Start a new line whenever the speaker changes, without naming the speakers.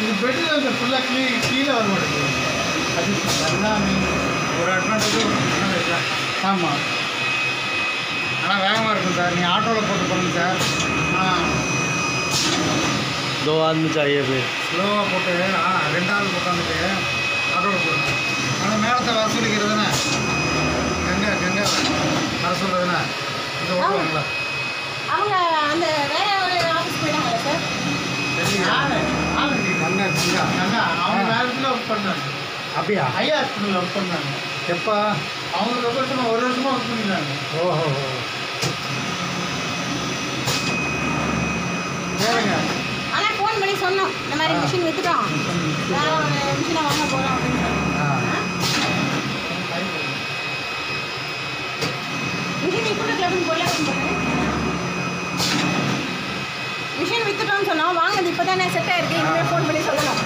இது பெட்டில் இந்த ஃபுல்லாக கீழே வர மாட்டேங்குது. அது எல்லாமே ஒரு அட்வான்டேஜ் ஒரு டிஸ்அட்வான்டேஜ் தான். ஆமாம், ஆனால் வேகமாக இருக்கும் சார். நீங்கள் ஆட்டோவில் போட்டு போகணும் சார்.
दो आदमी चाहिए फिर
ஸ்லோவாக போட்டு 2 ஆள் உட்காந்துட்டு ஆட்டோவில் போடணும். ஆனால் மேலத்தை வர சொல்லிக்கிறதுண்ணே கங்கை வர சொல்கிறதுண்ணே இந்த ஓட்டுவாங்களா
அவங்க அந்த வேற ஒரு ஆஃபீஸ் போயிட்டாங்க சார்.
கங்கா அவங்க வேறு இடத்துல ஒர்க் பண்ணாங்க.
அப்படியா?
ஐயா ஹாஸ்பிட்டலில் ஒர்க் பண்ணாங்க.
எப்போ?
அவங்க ஒரு வருஷமாக ஒர்க் பண்ணிட்டாங்க.
ஓஹோ.
சரிங்க.
ஆனால் ஃபோன் பண்ணி சொன்னோம், இந்த மாதிரி மிஷின் விற்றுட்டோம், வேற ஒரு மிஷினை வாங்க போகிறோம் அப்படின்னு. மிஷின் இப்போ கிளப்னு போடலாம். மிஷின் விற்றுட்டோம்னு சொன்னோம், வாங்கினது இப்போ தானே செட் ஆகிருக்கு, இனிமேல் ஃபோன் பண்ணி சொல்லணும்.